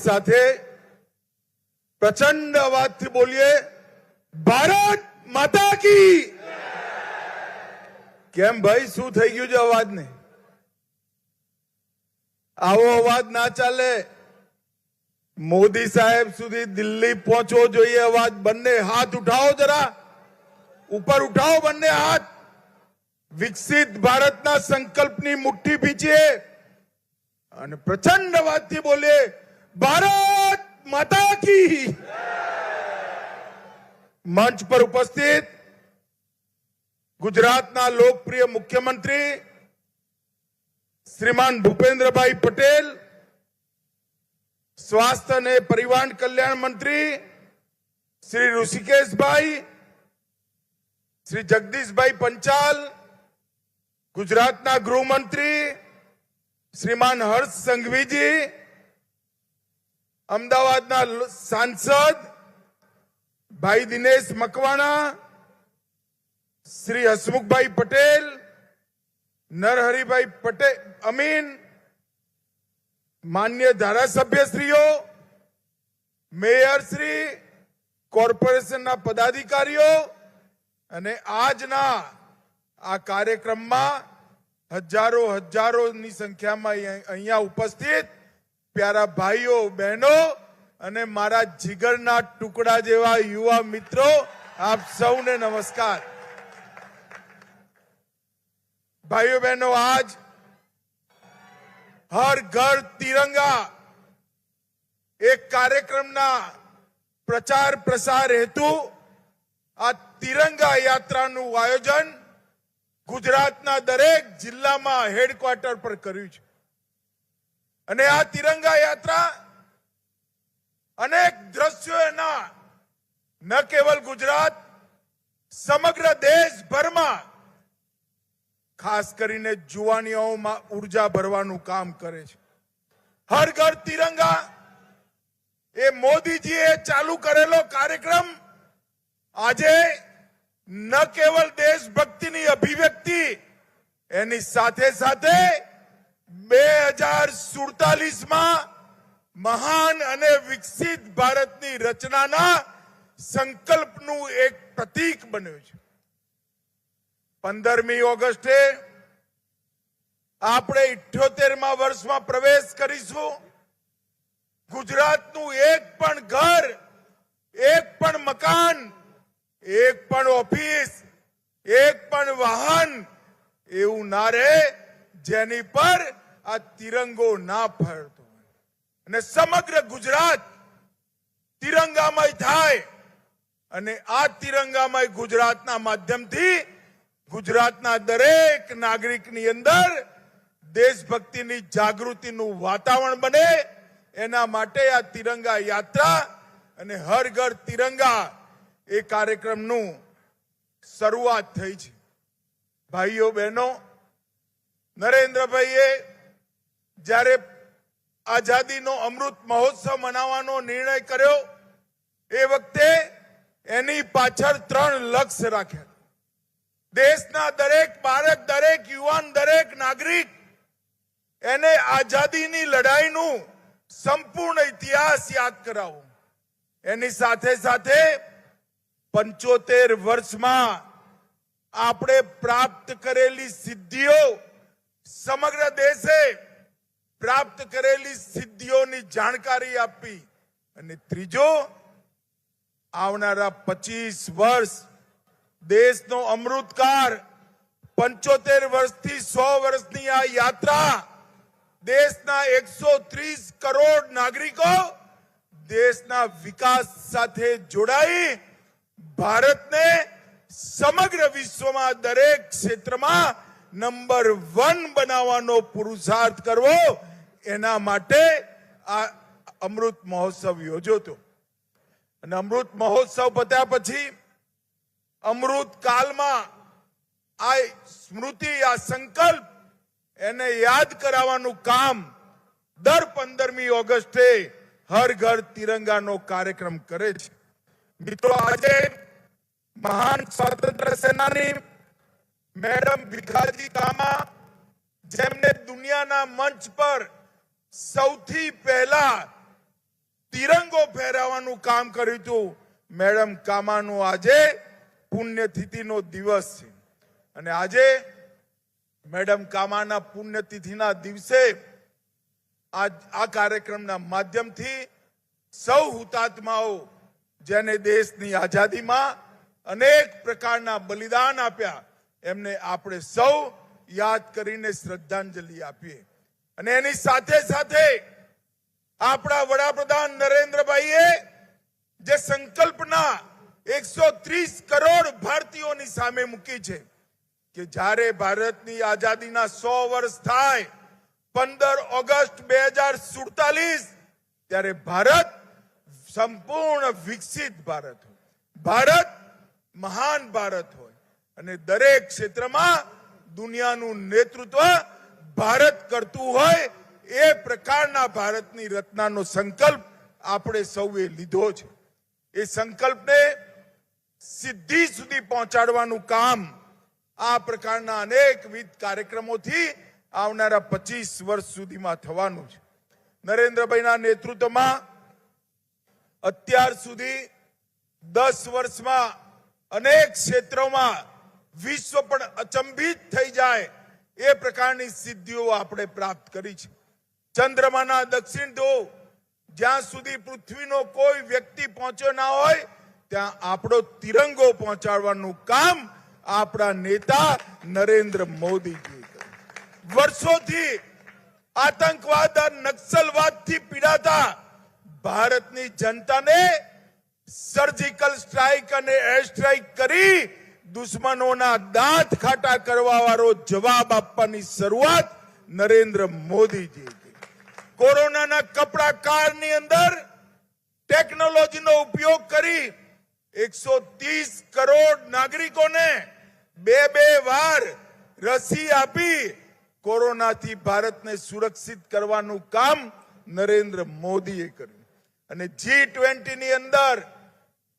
સાથે પ્રચંડ અવાજથી બોલીએ, ભારત માતા કી। કેમ ભાઈ, શું થઈ ગયું છે અવાજને? આવો અવાજ ના ચાલે। મોદી સાહેબ સુધી દિલ્હી પહોંચવો જોઈએ અવાજ। બંને હાથ ઉઠાવો, જરા ઉપર ઉઠાવો બંને હાથ। વિકસિત ભારતના સંકલ્પની મુઠ્ઠી ભીંચીએ અને પ્રચંડ અવાજથી બોલીએ, ભારત માતા કી। મંચ પર ઉપસ્થિત ગુજરાતના લોકપ્રિય મુખ્યમંત્રી શ્રીમાન ભૂપેન્દ્રભાઈ પટેલ, स्वास्थ्य અને પરિવાર કલ્યાણ મંત્રી શ્રી ઋષિકેશભાઈ, શ્રી જગદીશભાઈ પંચાલ, ગુજરાતના ગૃહમંત્રી શ્રીમાન હર્ષ સંઘવીજી, અમદાવાદના સાંસદ ભાઈ દિનેશ મકવાણા, શ્રી હસમુખભાઈ પટેલ, નરહરિભાઈ પટેલ અમીન, માન્ય ધારાસભ્યશ્રીઓ, મેયરશ્રી, કોર્પોરેશનના પદાધિકારીઓ અને આજના આ કાર્યક્રમમાં હજારોની સંખ્યામાં અહીંયા ઉપસ્થિત પ્યારા ભાઈઓ બહેનો અને મારા જીગરના ટુકડા જેવા યુવા મિત્રો, આપ સૌને નમસ્કાર। ભાઈઓ બહેનો, આજ હર ઘર તિરંગા એક કાર્યક્રમના પ્રચાર પ્રસાર હેતુ આ તિરંગા યાત્રાનું આયોજન ગુજરાતના દરેક જિલ્લામાં હેડક્વાર્ટર પર કર્યું છે અને આ તિરંગા યાત્રા અનેક દ્રશ્યોના ન કેવલ ગુજરાત, સમગ્ર દેશભરમાં ખાસ કરીને જુવાનીઓમાં ઉર્જા ભરવાનું કામ કરે છે। હર ઘર તિરંગા એ મોદીજીએ ચાલુ કરેલો કાર્યક્રમ આજે ન કેવલ દેશભક્તિની અભિવ્યક્તિ, એની સાથે સાથે 2047માં મહાન અને વિકસિત ભારતની રચનાના સંકલ્પનું એક પ્રતીક બન્યું છે। 15મી ઓગસ્ટે આપણે 78મા વર્ષમાં પ્રવેશ કરીશું। ગુજરાતનું એક પણ ઘર, એક પણ મકાન, એક પણ ઓફિસ, એક પણ વાહન એવું ના રહે જેની પર આ તિરંગો ના ફરતો હોય અને સમગ્ર ગુજરાત તિરંગામય થાય અને આ તિરંગામય ગુજરાતના માધ્યમથી ગુજરાતના દરેક નાગરિકની અંદર દેશભક્તિની જાગૃતિનું વાતાવરણ બને, એના માટે આ તિરંગા યાત્રા અને હર ઘર તિરંગા એ કાર્યક્રમનું શરૂઆત થઈ છે। ભાઈઓ બહેનો, નરેન્દ્રભાઈએ જ્યારે આઝાદીનો અમૃત મહોત્સવ મનાવવાનો નિર્ણય કર્યો એ વખતે એની પાછળ 3 લક્ષ્ય રાખ્યા। દેશના દરેક બાળક, દરેક યુવાન, દરેક નાગરિક એને આઝાદીની લડાઈનું સંપૂર્ણ ઇતિહાસ યાદ કરાવો। એની સાથે સાથે 75 વર્ષમાં આપણે પ્રાપ્ત કરેલી સિદ્ધિઓ, સમગ્ર દેશે પ્રાપ્ત કરેલી સિદ્ધિઓની જાણકારી આપી અને ત્રીજો, આવનારા 25 વર્ષ દેશનો અમૃતકાળ, 75 વર્ષથી 100 વર્ષની આ યાત્રા દેશના 130 કરોડ નાગરિકો દેશના વિકાસ સાથે જોડાઈ ભારતને સમગ્ર વિશ્વમાં દરેક ક્ષેત્રમાં નંબર 1 બનાવવાનો પુરુષાર્થ કરવો, એના માટે આ અમૃત મહોત્સવ યોજ્યો હતો। અને અમૃત મહોત્સવ પત્યા પછી અમૃત કાલમાં આ સ્મૃતિ, આ સંકલ્પ એને યાદ કરાવવાનું કામ દર 15મી ઓગસ્ટે હર ઘર તિરંગાનો કાર્યક્રમ કરે છે। મિત્રો, આજે મહાન સ્વાતંત્ર્ય સેનાની મેડમ ભીખાજી કામા, જેમને દુનિયાના મંચ પર સૌથી પહેલા તિરંગો ફહેરાવવાનું કામ કર્યું હતું. મેડમ કામાનો આજે પુણ્યતિથિનો દિવસ છે અને આજે મેડમ કામાના પુણ્યતિથિના દિવસે આ કાર્યક્રમના માધ્યમથી સૌ હુતાત્માઓ જેને દેશની આઝાદીમાં અનેક પ્રકારના બલિદાન આપ્યા એમને આપણે સૌ યાદ કરીને શ્રદ્ધાંજલિ આપીએ. અને એની સાથે સાથે આપણા વડાપ્રધાન નરેન્દ્રભાઈએ જે સંકલ્પના 130 કરોડ ભારતીયોની સામે મૂકી છે કે જ્યારે ભારતની આઝાદીના 100 વર્ષ થાય 15 ઓગસ્ટ 2047 ત્યારે ભારત સંપૂર્ણ વિકસિત ભારત હોય, ભારત મહાન ભારત હોય અને દરેક ક્ષેત્રમાં દુનિયાનું નેતૃત્વ ભારત કરતું હોય એ પ્રકારના ભારતની રચનાનો સંકલ્પ આપણે સૌએ લીધો છે. એ સંકલ્પને સિદ્ધિ સુધી પહોંચાડવાનું કામ આ પ્રકારના અનેકવિધ કાર્યક્રમોથી આવનારા 25 વર્ષ સુધીમાં થવાનું છે. નરેન્દ્રભાઈના નેતૃત્વમાં અત્યાર સુધી 10 વર્ષમાં અનેક ક્ષેત્રોમાં વિશ્વ પણ અચંબિત થઈ જાય એ પ્રકારની સિદ્ધિઓ આપણે પ્રાપ્ત કરી છે. ચંદ્રમાના દક્ષિણ ધ્રુવ જ્યાં સુધી પૃથ્વીનો કોઈ વ્યક્તિ પહોંચ્યો ના હોય ત્યાં આપણો તિરંગો પહોંચાડવાનું કામ આપણા નેતા નરેન્દ્ર મોદીજી કર્યું. વર્ષોથી આતંકવાદ નક્સલવાદથી પીડાતા ભારતની જનતાને સર્જિકલ સ્ટ્રાઇક અને એર સ્ટ્રાઇક કરી દુશ્મનોના દાંત ખાટા કરવા વાળો જવાબ આપવાની શરૂઆત નરેન્દ્ર મોદીજી. કોરોનાના કપડા કાળની અંદર ટેકનોલોજીનો ઉપયોગ કરી 130 કરોડ નાગરિકોને બે વાર રસી આપી કોરોનાથી ભારતને સુરક્ષિત કરવાનું કામ નરેન્દ્ર મોદીએ કર્યું. અને G20 ની અંદર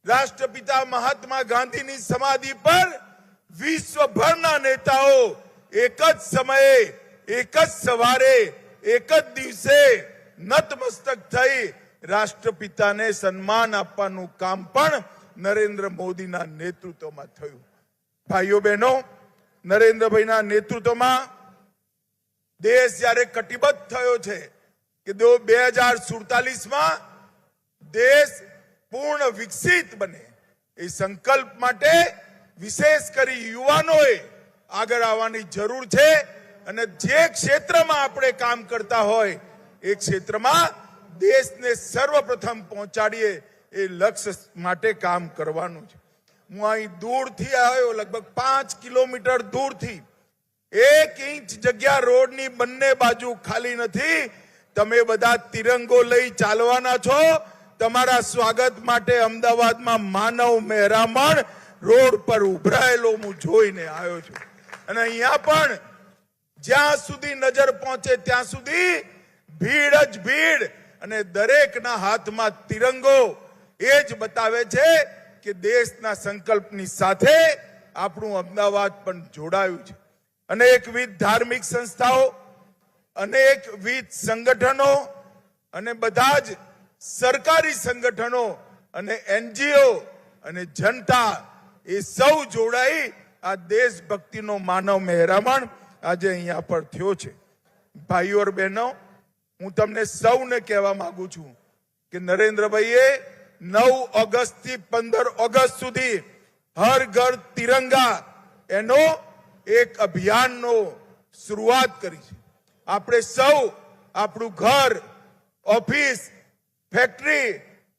રાષ્ટ્રપિતા મહાત્મા ગાંધીની સમાધિ પર વિશ્વભરના નેતાઓ એક જ સમયે એક જ સવારે એક જ દિવસે નતમસ્તક થઈ રાષ્ટ્રપિતાને સન્માન આપવાનું કામ પણ નરેન્દ્ર મોદીના નેતૃત્વમાં થયું. ભાઈઓ બહેનો, નરેન્દ્રભાઈના નેતૃત્વમાં દેશ જ્યારે કટિબદ્ધ થયો છે કે 2047માં દેશ પૂર્ણ વિકસિત બને એ સંકલ્પ માટે વિશેષ કરી યુવાનોએ આગળ આવવાની જરૂર છે. અને જે ક્ષેત્રમાં આપણે કામ કરતા હોય એ ક્ષેત્રમાં દેશને સર્વપ્રથમ પહોંચાડીએ એ લક્ષ્ય માટે કામ કરવાનું છે. હું અહીં દૂરથી આવ્યો, લગભગ 5 કિલોમીટર દૂરથી. 1 ઇંચ જગ્યા રોડની બંને બાજુ ખાલી નથી. તમે બધા તિરંગો લઈ ચાલવાના છો. તમારા સ્વાગત માટે અમદાવાદમાં માનવ મહેરામણ રોડ પર ઉભરાયેલો હું જોઈને આવ્યો છું. અને અહીંયા પણ જ્યાં સુધી નજર પહોંચે ત્યાં સુધી ભીડ જ ભીડ અને દરેકના હાથમાં તિરંગો એ જ બતાવે છે કે દેશના સંકલ્પની સાથે આપણું અમદાવાદ પણ જોડાયું છે. અનેકવિધ ધાર્મિક સંસ્થાઓ, અનેકવિધ સંગઠનો અને બધા જ સરકારી સંગઠનો અને NGO અને જનતા એ સૌ જોડાઈ આ દેશભક્તિનો માનવ મહેરામણ આજે અહીંયા પર થયો છે. ભાઈઓ और બહેનો, હું તમને સૌને કહેવા માંગુ છું કે નરેન્દ્રભાઈએ 9 ઓગસ્ટ થી 15 ઓગસ્ટ સુધી હર ઘર તિરંગા એનો એક અભિયાનનો શરૂઆત કરી છે. આપણે સૌ આપણું ઘર, ઓફિસ, ફેક્ટરી,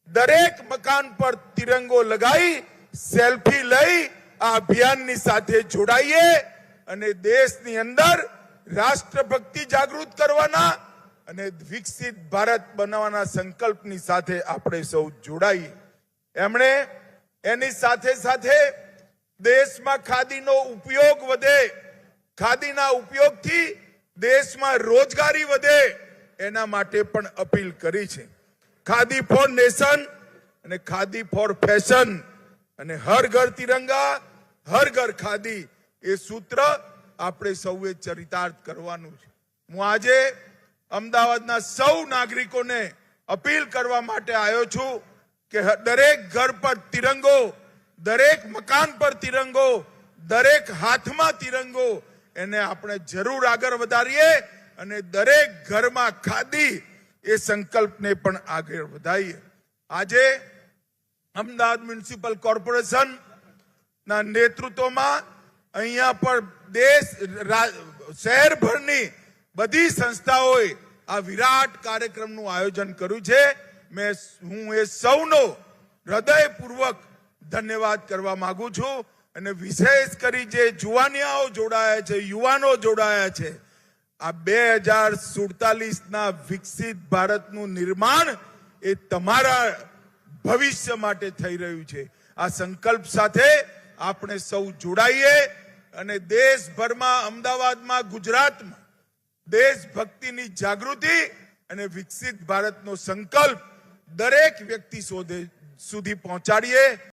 દરેક મકાન પર તિરંગો લગાવી સેલ્ફી લઈ આ અભિયાનની સાથે જોડાઈએ અને દેશની અંદર રાષ્ટ્રભક્તિ જાગૃત કરવાના અને વિકસિત ભારત બનાવવાના સંકલ્પની સાથે આપણે સૌ જોડાઈએ. એમણે એની સાથે સાથે દેશમાં ખાદીનો ઉપયોગ વધે, ખાદીના ઉપયોગથી દેશમાં રોજગારી વધે એના માટે પણ અપીલ કરી છે. ખાદી ફોર નેશન અને ખાદી ફોર ફેશન અને હર ઘર તિરંગા હર ઘર ખાદી એ સૂત્ર આપણે સૌએ ચરિતાર્થ કરવાનું છે. હું આજે અમદાવાદના સૌ નાગરિકોને અપીલ કરવા માટે આવ્યો છું કે દરેક ઘર પર તિરંગો, દરેક મકાન પર તિરંગો, દરેક હાથમાં તિરંગો, એને આપણે જરૂર આગળ વધારીએ અને દરેક ઘરમાં ખાદી એ સંકલ્પને પણ આગળ વધારીએ. આજે અમદાવાદ મ્યુનિસિપલ કોર્પોરેશન ના નેતૃત્વમાં અહીંયા પર દેશ શહેરભરની બધી સંસ્થાઓએ આ વિરાટ કાર્યક્રમનું આયોજન કર્યું છે. હું એ સૌનો હૃદયપૂર્વક ધન્યવાદ કરવા માંગુ છું અને વિશેષ કરી જે જુવાનિયાઓ જોડાયા છે, યુવાનો જોડાયા છે, આ 2047ના વિકસિત ભારતનું નિર્માણ એ તમારા ભવિષ્ય માટે થઈ રહ્યું છે. આ સંકલ્પ સાથે આપણે સૌ જોડાઈએ અને દેશભરમાં, અમદાવાદમાં, ગુજરાતમાં દેશભક્તિની જાગૃતિ અને વિકસિત ભારતનો સંકલ્પ દરેક વ્યક્તિ સુધી પહોંચાડીએ.